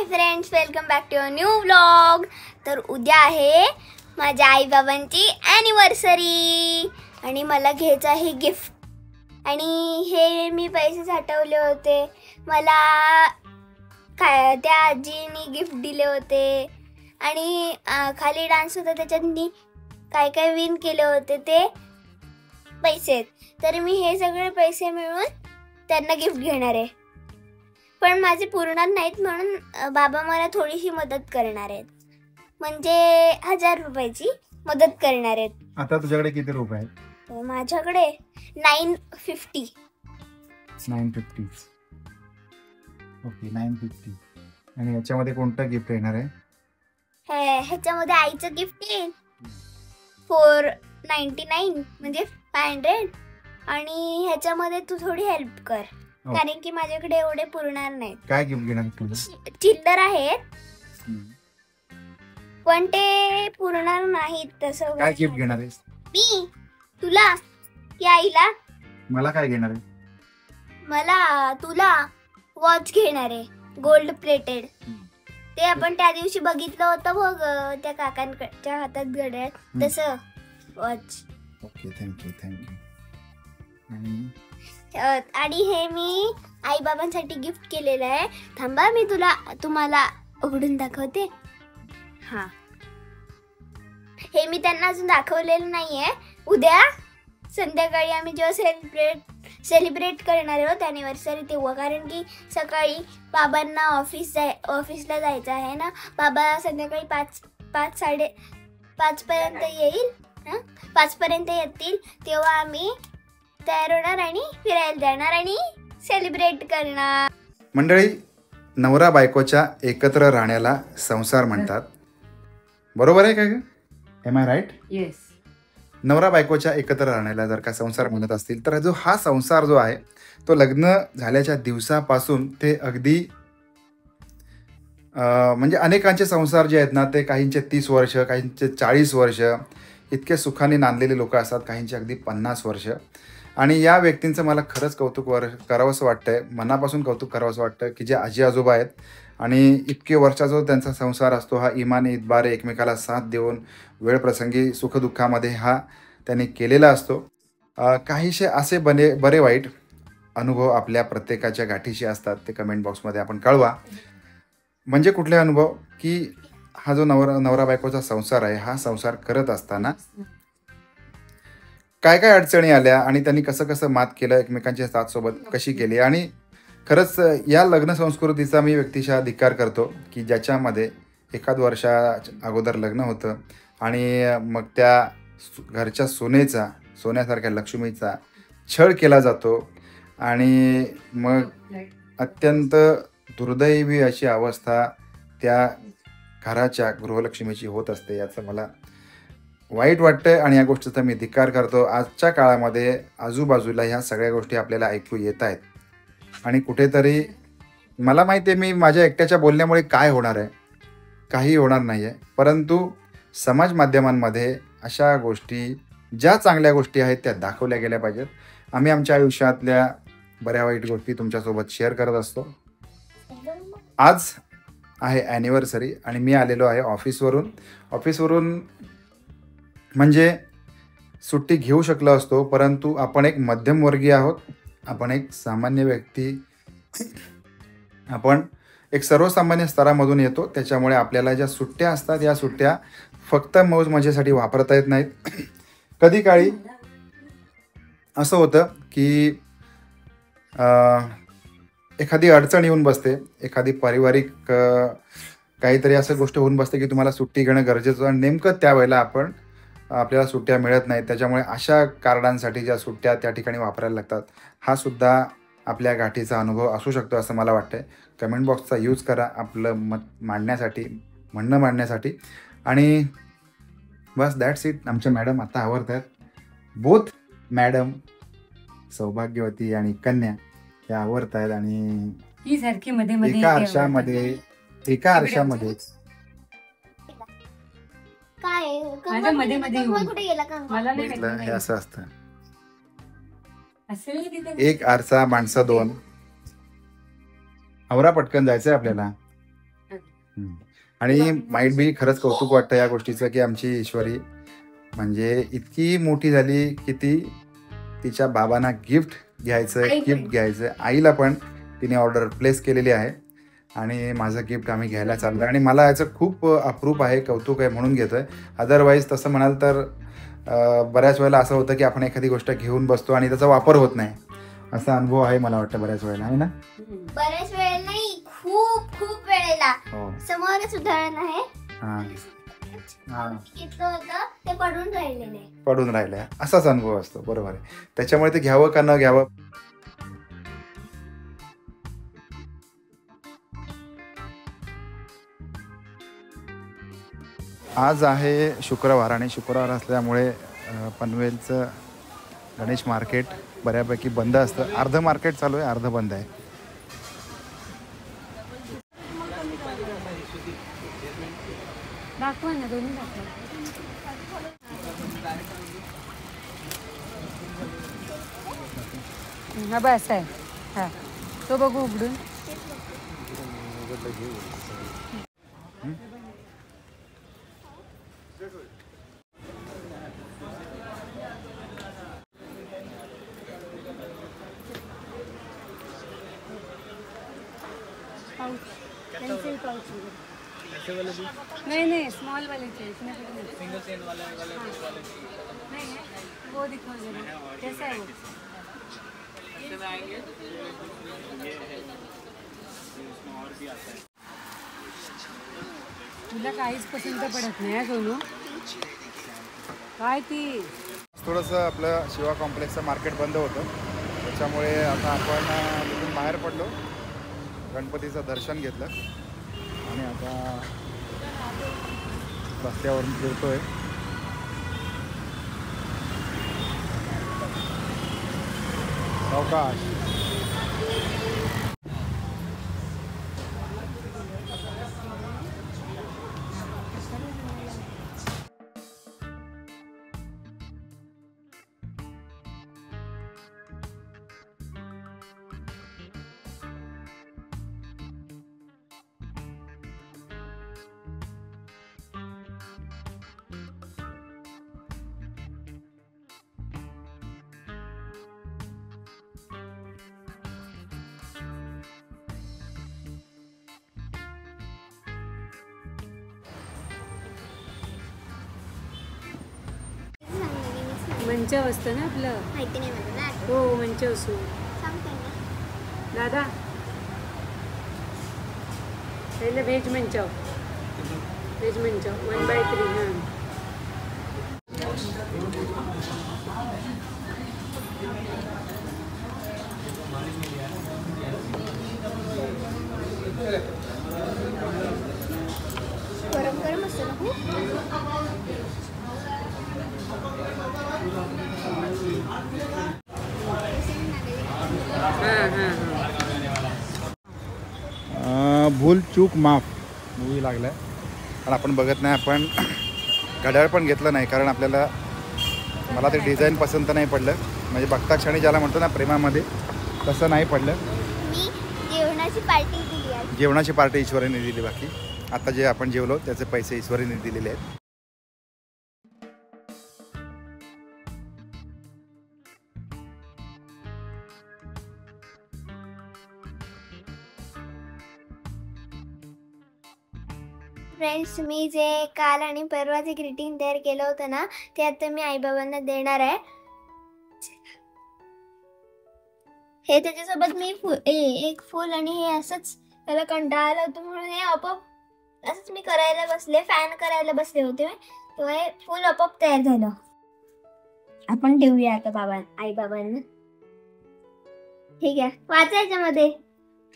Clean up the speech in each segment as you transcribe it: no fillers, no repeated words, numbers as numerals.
High friends, welcome back to a new vlog. तर उद्या आहे माझ्या आईबाबांची ॲनिव्हर्सरी आणि मला घ्यायचं आहे गिफ्ट. आणि हे मी पैसे साठवले होते. मला काय त्या आजीने गिफ्ट दिले होते आणि खाली डान्स होता त्याच्यात मी काय काय विन केले होते ते पैसे. तर मी हे सगळे पैसे मिळून त्यांना गिफ्ट घेणार आहे. पण माझे पुरणार नाहीत म्हणून बाबा मला थोडीशी मदत करणार आहेत. म्हणजे 1000 रुपयाची मदत करणार आहेत. आता तुझ्याकडे किती रुपये आहेत? माझ्याकडे 950. 950. ओके, 950. आणि याच्यामध्ये कोणतं गिफ्ट येणार आहे? ह्याच्यामध्ये आईचं गिफ्ट येईल 499 म्हणजे 500. आणि ह्याच्यामध्ये तू थोडी हेल्प कर कारण की माझ्याकडे एवढे पुरणार नाहीत. काय गिफ्ट घेणार तुझं? चिल्लर आहेत पण ते पुरणार नाहीत. तसं काय गिफ्ट घेणार आहेस? मी तुला की आईला? मला काय घेणार आहे? तुला वॉच घेणार आहे गोल्ड प्लेटेड. ते आपण त्या दिवशी बघितलं होतं बघ त्या काकांच्या हातात घड्याळ तसं वॉच. Okay, thank you. आणि हे मी आई बाबांसाठी गिफ्ट केलेलं आहे. थांबा मी तुम्हाला उघडून दाखवते. हा, हे मी त्यांना अजून दाखवलेलं नाहीये. उद्या संध्याकाळी आम्ही जेव्हा सेलिब्रेट करणार आहोत अॅनिव्हर्सरी तेव्हा, कारण की सकाळी बाबांना ऑफिसला जायचं आहे ना. बाबा संध्याकाळी 5:30 पर्यंत येईल. 5 पर्यंत येतील तेव्हा आम्ही तयार होणार आणि फिरायला जाणार आणि सेलिब्रेट करणार. मंडळी, नवरा बायकोच्या एकत्र राहण्याला संसार म्हणतात. बरोबर आहे का ग? Am I right? येस. नवरा बायकोच्या एकत्र राहण्याला जर का संसार म्हणत असतील तर हा संसार जो आहे तो लग्न झाल्याच्या दिवसापासून ते अगदी म्हणजे अनेकांचे संसार जे आहेत ना ते काहींचे 30 वर्ष, काहींचे 40 वर्ष इतके सुखाने नांदलेले लोक असतात, काहींचे अगदी 50 वर्ष. आणि या व्यक्तींचं मला खरंच कौतुक करावंसं वाटतंय, मनापासून कौतुक करावंसं वाटतं की जे आजी आजोबा आहेत आणि इतके वर्षाचा जो त्यांचा संसार असतो हा इमाने इतबारे एकमेकाला साथ देऊन वेळप्रसंगी सुखदुःखामध्ये हा त्यांनी केलेला असतो. काहीसे असे बरे वाईट अनुभव आपल्या प्रत्येकाच्या गाठीशी असतात, ते कमेंट बॉक्समध्ये आपण कळवा. म्हणजे कुठले अनुभव? की हा जो नवरा बायकोचा संसार आहे हा संसार करत असताना काय काय अडचणी आल्या आणि त्यांनी कसं कसं मात केलं, एकमेकांच्या साथ सोबत कशी केली. आणि खरंच या लग्न संस्कृतीचा मी व्यक्तिशः धिक्कार करतो की ज्याच्यामध्ये एखाद वर्षा अगोदर लग्न होतं आणि मग त्या घरच्या सोन्यासारख्या लक्ष्मीचा छळ केला जातो आणि मग अत्यंत दुर्दैवी अशी अवस्था त्या घराच्या गृहलक्ष्मीची होत असते. याचं मला वाईट वाटतं आणि या गोष्टीचा मी धिक्कार करतो. आजच्या काळामध्ये आजूबाजूला ह्या सगळ्या गोष्टी आपल्याला ऐकू येत आहेत आणि कुठेतरी मला माहिती आहे मी माझ्या एकट्याच्या बोलण्यामुळे काय होणार आहे, काही होणार नाही आहे. परंतु समाज माध्यमांमध्ये अशा गोष्टी, ज्या चांगल्या गोष्टी आहेत त्या दाखवल्या गेल्या पाहिजेत. आम्ही आमच्या आयुष्यातल्या बऱ्या वाईट गोष्टी तुमच्यासोबत शेअर करत असतो. आज आहे ॲनिव्हर्सरी आणि मी आलेलो आहे ऑफिसवरून म्हणजे सुट्टी घेऊ शकलो असतो, परंतु आपण एक मध्यमवर्गीय आहोत, आपण एक सामान्य व्यक्ती, आपण एक सर्वसामान्य स्तरामधून येतो. त्याच्यामुळे आपल्याला ज्या सुट्ट्या असतात या सुट्ट्या फक्त मौज मजेसाठी वापरता येत नाहीत. कधी काळी असं होतं की एखादी अडचण येऊन बसते, एखादी पारिवारिक काहीतरी असं गोष्ट होऊन बसते की तुम्हाला सुट्टी घेणं गरजेचं आणि नेमकं त्यावेळेला आपल्याला सुट्ट्या मिळत नाहीत. त्याच्यामुळे अशा कारणांसाठी ज्या सुट्ट्या त्या ठिकाणी वापरायला लागतात, हा सुद्धा आपल्या गाठीचा अनुभव असू शकतो असं मला वाटतं. कमेंट बॉक्सचा यूज करा आपलं म्हणणं मांडण्यासाठी. आणि बस दॅट्स इट. आमच्या मॅडम आता आवरत आहेत. बोथ मॅडम सौभाग्यवती आणि कन्या त्या आवरत आहेत आणि ही सारखी मध्ये एका आरशामध्ये हे असं असतं. एक आरसा माणसं दोन. आवरा पटकन जायचंय आपल्याला. आणि माईट बी खरंच कौतुक वाटतं या गोष्टीचं की आमची ईश्वरी म्हणजे इतकी मोठी झाली की ती तिच्या बाबांना गिफ्ट घ्यायचं आईला पण तिने ऑर्डर प्लेस केलेली आहे आणि माझं गिफ्ट आम्ही घ्यायला चाललो आणि मला याचं खूप अप्रूप आहे, कौतुक आहे म्हणून घेतोय. अदरवाईज तसं म्हणाल तर बऱ्याच वेळेला असं होतं की आपण एखादी गोष्ट घेऊन बसतो आणि त्याचा वापर होत नाही. असा अनुभव आहे मला वाटतं बऱ्याच वेळेला, आहे ना? बऱ्याच वेळेला नाही, खूप खूप वेळेला. समोरच उदाहरण आहे. घेतलं होतं ते पडून राहिलंय असाच अनुभव असतो. बरोबर आहे. त्याच्यामुळे ते घ्यावं का न घ्यावं. आज आहे शुक्रवार आणि शुक्रवार असल्यामुळे पनवेलचं गणेश मार्केट बऱ्यापैकी बंद असतं. अर्ध मार्केट चालू आहे, अर्ध बंद आहे. हा बस आहे. हा तो बघू उघडून. नहीं स्मॉल वाले चाहिए. सिंगल चेन वाला नहीं है, वो दिखाओ जरा कैसा है वो. तुला काहीच पसंत पडत नाही सोनू. काय ती थोडंसं आपलं शिवा कॉम्प्लेक्सचं मार्केट बंद होतं त्याच्यामुळे आता आपण तिथून बाहेर पडलो, गणपतीचं दर्शन घेतलं आणि आता रस्त्यावरून फिरतोय. सावकाश. मंचाव असतं ना आपलं. माहिती नाही मला ना. हो मंचाव असू. सांगते ना दादा पहिले व्हेज मंचाव 1/3. हां गरम गरम असतं ना खूप. भूल चूक माफ मूवी लागलाय पण आपण बघत नाही. आपण घड्याळ पण घेतलं नाही कारण आपल्याला मला ते डिझाईन पसंत नाही पडलं. म्हणजे बघता क्षणी ज्याला म्हणतो ना प्रेमामध्ये तसं नाही पडलं. मी जेवणाची पार्टी दिली आहे. जेवणाची पार्टी ईश्वरीने दिली. बाकी आता जे आपण जेवलो त्याचे पैसे ईश्वरीने दिलेले आहेत. फ्रेंड्स, मी जे काल आणि परवा जे ग्रीटिंग तयार केलं होतं ना ते आता मी आईबाबांना देणार आहे. हे त्याच्यासोबत मी एक फूल आणि हे असंच त्याला कंटाळा आला होतं म्हणून हे आपोआप असंच मी करायला बसले, फॅन करायला बसले होते तेव्हा हे फूल आपोआप तयार झालं. आपण देऊया आता आईबाबांना. ठीक आहे, वाचायच्यामध्ये.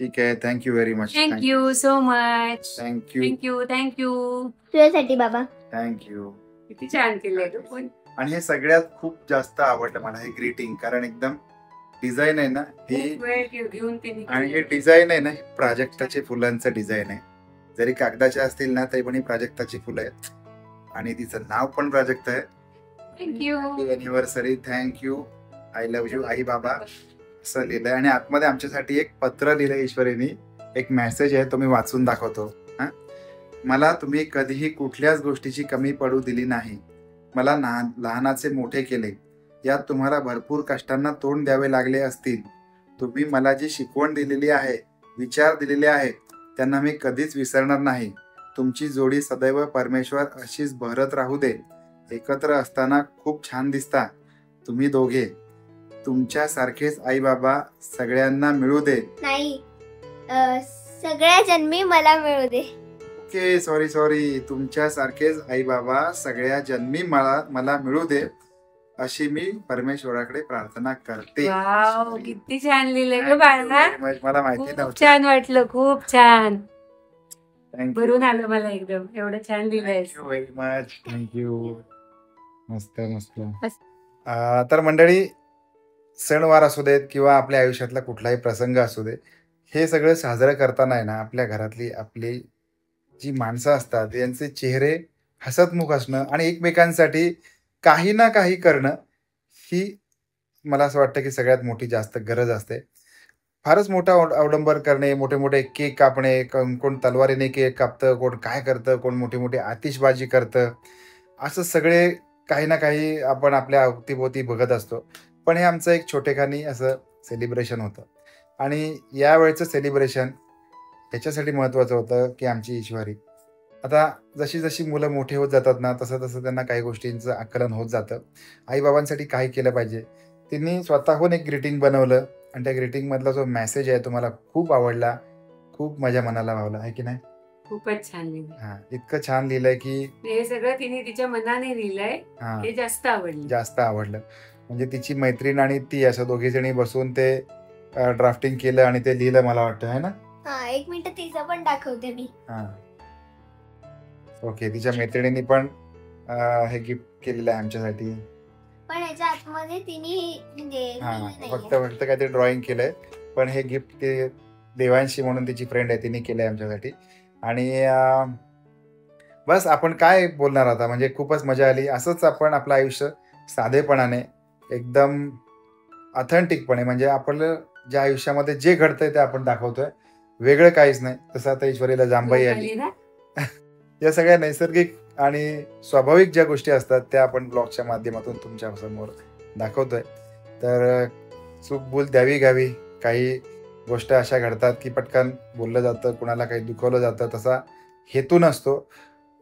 ठीक आहे. Thank you very much. Thank you so much. Thank you. तुझ्यासाठी बाबा. थँक्यू. किती छान केलंय तू पण. आणि हे सगळ्यात खूप जास्त आवडलं मला हे ग्रीटिंग कारण एकदम डिझाईन आहे ना ही. आणि हे डिझाईन आहे ना प्राजक्ताचे फुलांचं डिझाईन आहे. जरी कागदाचे असतील ना तरी पण ही प्राजक्ताची फुलं आहेत आणि तिचं नाव पण प्राजक्ता आहे. Thank you. Anniversary. Thank you. I love you आई बाबा असं लिहिलंय. आणि आतमध्ये आमच्यासाठी एक पत्र लिहिलंय ईश्वरीने. एक मेसेज आहे तो मी वाचून दाखवतो. मला तुम्ही कधीही कुठल्याच गोष्टीची कमी पडू दिली नाही. मला लहानाचे मोठे केले. यात तुम्हाला भरपूर कष्टांना तोंड द्यावे लागले असतील. तुम्ही मला जी शिकवण दिलेली आहे, विचार दिलेले आहेत, त्यांना मी कधीच विसरणार नाही. तुमची जोडी सदैव परमेश्वर अशीच बहरत राहू दे. एकत्र असताना खूप छान दिसता तुम्ही दोघे. तुमच्यासारखेच आई बाबा सगळ्यांना मिळू दे. नाही, सगळ्या जन्मी मला मिळू दे. Okay, sorry. तुमच्यासारखेच आई बाबा सगळ्या जन्मी मला मिळू दे, अशी मी परमेश्वराकडे प्रार्थना करते. वाव, किती छान लिहिलंय ग बाळा. मला माहिती खूप नव्हतं. छान वाटलं, खूप छान थँक्यू भरून आलं मला एकदम. एवढं छान लिहिलंयस. Very much. थँक्यू. मस्त. मस्त. तर मंडळी, सणवार असू देत किंवा आपल्या आयुष्यातला कुठलाही प्रसंग असू दे, हे सगळं साजरं करताना आहे ना, आपल्या घरातली आपली जी माणसं असतात यांचे चेहरे हसतमुख असणं आणि एकमेकांसाठी काही ना काही करणं, ही मला असं वाटतं की सगळ्यात मोठी जास्त गरज असते. फारच मोठा अवडंबर करणे, मोठे मोठे केक कापणे, कोण तलवारीने केक कापतं, कोण काय करतं, कोण मोठी मोठी आतिषबाजी करतं, असं सगळे काही ना काही आपण आपल्या अवतीभोवती बघत असतो. पण हे आमचं एक छोटेखानी असं सेलिब्रेशन होतं आणि यावेळचं सेलिब्रेशन याच्यासाठी महत्त्वाचं होतं की आमची ईश्वरी आता जशी जशी मुलं मोठे होत जातात ना, तसं तसं त्यांना काही गोष्टींचं आकलन होत जातं. आईबाबांसाठी काय केलं पाहिजे, त्यांनी स्वतःहून एक ग्रीटिंग बनवलं आणि त्या ग्रीटिंगमधला जो मेसेज आहे तो मला खूप आवडला, खूप माझ्या मनाला भावला, आहे की नाही? खूपच छान लिहिलंय. हां, इतकं छान लिहिलंय की हे सगळं तिने तिच्या मनाने लिहिलंय. हां, हे जास्त आवडलं. जास्त आवडलं. म्हणजे तिची मैत्रीण आणि ती असं दोघी जणी बसून ते ड्राफ्टिंग केलं आणि ते लिहिलं, मला वाटतं, आहे ना? हा, 1 मिनिट तिचं पण दाखवते मी. हां. ओके, तिच्या मैत्रिणींनी पण हे गिफ्ट केलेलं आहे आमच्यासाठी. पण याच्या आतमध्ये तिने म्हणजे हां, लिहिलं फक्त नाहीये. काहीतरी ड्रॉइंग केलंय. पण हे गिफ्ट ते देवांशी म्हणून तिची फ्रेंड आहे, तिने केलंय आमच्यासाठी. आणि बस आपण काय बोलणार आता, म्हणजे खूपच मजा आली. असंच आपण आपलं आयुष्य साधेपणाने, एकदम ऑथेंटिकपणे, म्हणजे आपलं ज्या आयुष्यामध्ये जे घडतंय ते आपण दाखवतोय, वेगळं काहीच नाही. तसं आता ईश्वरीला जांभई आली. आली ना. या सगळ्या नैसर्गिक आणि स्वाभाविक ज्या गोष्टी असतात त्या आपण ब्लॉगच्या माध्यमातून तुमच्या समोर दाखवतोय. तर चूक भूल द्यावी घ्यावी. काही गोष्ट अशा घडतात की पटकन बोललं जातं, कुणाला काही दुखवलं जातं, तसा हेतू नसतो.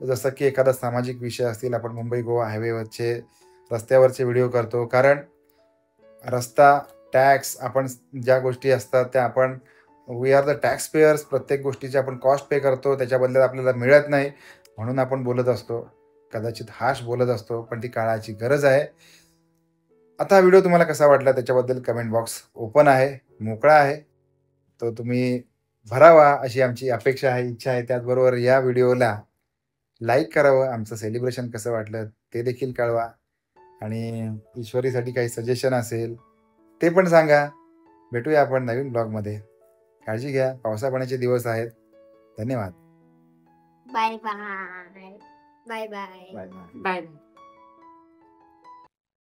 जसं की एखादा सामाजिक विषय असतील, आपण मुंबई गोवा हायवेवरचे रस्त्यावरचे व्हिडिओ करतो, कारण रस्ता, टॅक्स, आपण ज्या गोष्टी असतात त्या आपण we are the tax payers, प्रत्येक गोष्टीची आपण कॉस्ट पे करतो, त्याच्या बदल्यात आपल्याला मिळत नाही, म्हणून आपण बोलत असतो. कदाचित हार्श बोलत असतो, पण ती काळाची गरज आहे. आता हा व्हिडिओ तुम्हाला कसा वाटला त्याच्याबद्दल कमेंट बॉक्स ओपन आहे, मोकळा आहे. तो तुम्ही भरावा अशी आमची अपेक्षा आहे, इच्छा आहे. त्याचबरोबर या व्हिडिओला लाईक करावं, आमचं सेलिब्रेशन कसं वाटलं ते देखील कळवा. आणि ईश्वरीसाठी काही सजेशन असेल ते पण सांगा. भेटूया आपण नवीन ब्लॉगमध्ये. काळजी घ्या. पावसा पाण्याचे दिवस आहेत. धन्यवाद. Bye bye. Bye bye. Bye bye. Bye.